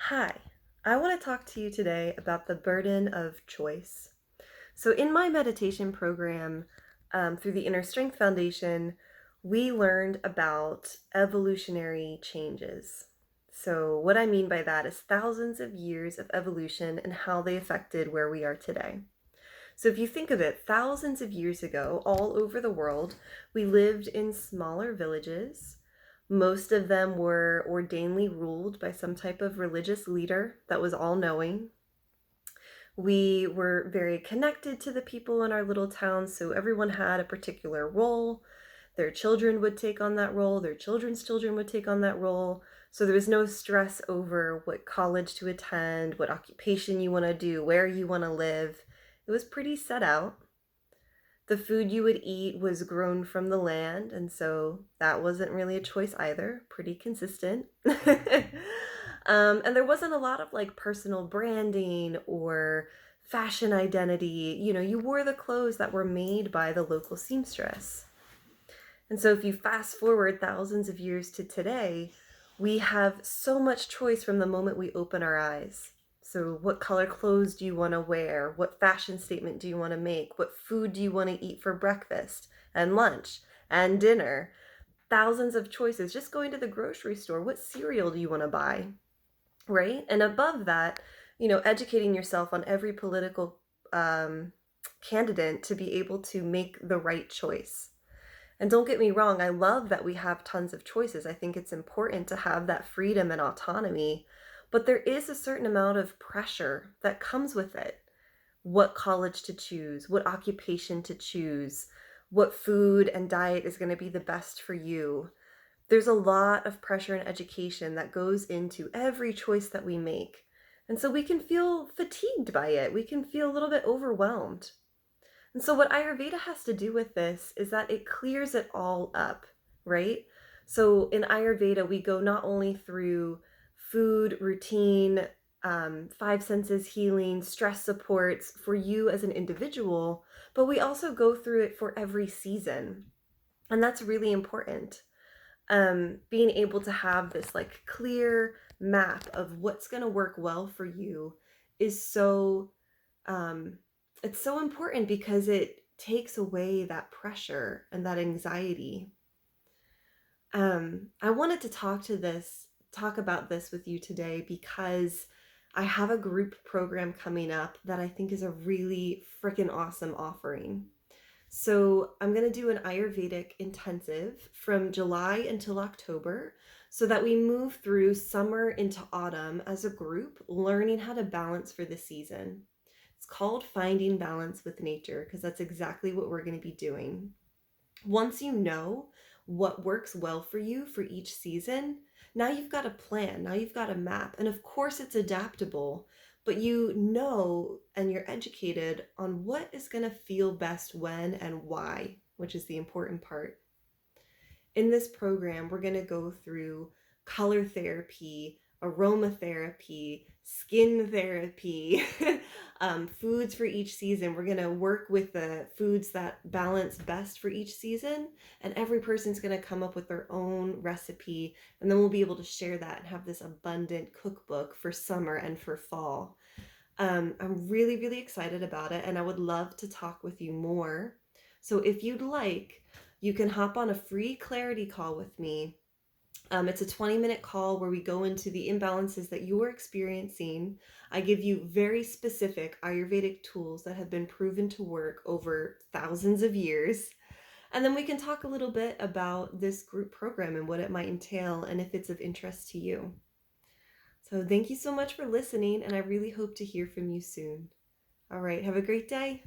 Hi, I want to talk to you today about the burden of choice. So, in my meditation program through the Inner Strength Foundation, we learned about evolutionary changes. So, what I mean by that is thousands of years of evolution and how they affected where we are today. So, if you think of it, thousands of years ago, all over the world, we lived in smaller villages. Most of them were ordainedly ruled by some type of religious leader that was all knowing. We were very connected to the people in our little towns, so everyone had a particular role. Their children would take on that role, their children's children would take on that role. So there was no stress over what college to attend, what occupation you want to do, where you want to live. It was pretty set out. The food you would eat was grown from the land, and so that wasn't really a choice either. Pretty consistent. And there wasn't a lot of like personal branding or fashion identity. You wore the clothes that were made by the local seamstress. And so if you fast forward thousands of years to today, we have so much choice from the moment we open our eyes. So what color clothes do you want to wear? What fashion statement do you want to make? What food do you want to eat for breakfast and lunch and dinner? Thousands of choices. Just going to the grocery store, what cereal do you want to buy? Right? And above that, educating yourself on every political candidate to be able to make the right choice. And don't get me wrong, I love that we have tons of choices. I think it's important to have that freedom and autonomy, but there is a certain amount of pressure that comes with it. What college to choose, what occupation to choose, what food and diet is going to be the best for you. There's a lot of pressure in education that goes into every choice that we make. And so we can feel fatigued by it. We can feel a little bit overwhelmed. And so, what Ayurveda has to do with this is that it clears it all up, right? So, in Ayurveda, we go not only through food, routine, five senses healing, stress supports for you as an individual, but we also go through it for every season. And that's really important. Being able to have this like clear map of what's going to work well for you is um, it's so important because it takes away that pressure and that anxiety. I wanted to talk about this with you today because I have a group program coming up that I think is a really freaking awesome offering. So I'm going to do an Ayurvedic intensive from July until October so that we move through summer into autumn as a group, learning how to balance for the season. It's called Finding Balance with Nature because that's exactly what we're going to be doing. Once you know what works well for you for each season, now you've got a plan, now you've got a map. And of course, it's adaptable, but you know and you're educated on what is going to feel best when and why, which is the important part. In this program, we're going to go through color therapy, aromatherapy, skin therapy, foods for each season. We're going to work with the foods that balance best for each season, and every person's going to come up with their own recipe, and then we'll be able to share that and have this abundant cookbook for summer and for fall. I'm really, really excited about it, and I would love to talk with you more. So if you'd like, you can hop on a free clarity call with me. It's a 20-minute call where we go into the imbalances that you are experiencing. I give you very specific Ayurvedic tools that have been proven to work over thousands of years. And then we can talk a little bit about this group program and what it might entail and if it's of interest to you. So thank you so much for listening, and I really hope to hear from you soon. All right, have a great day.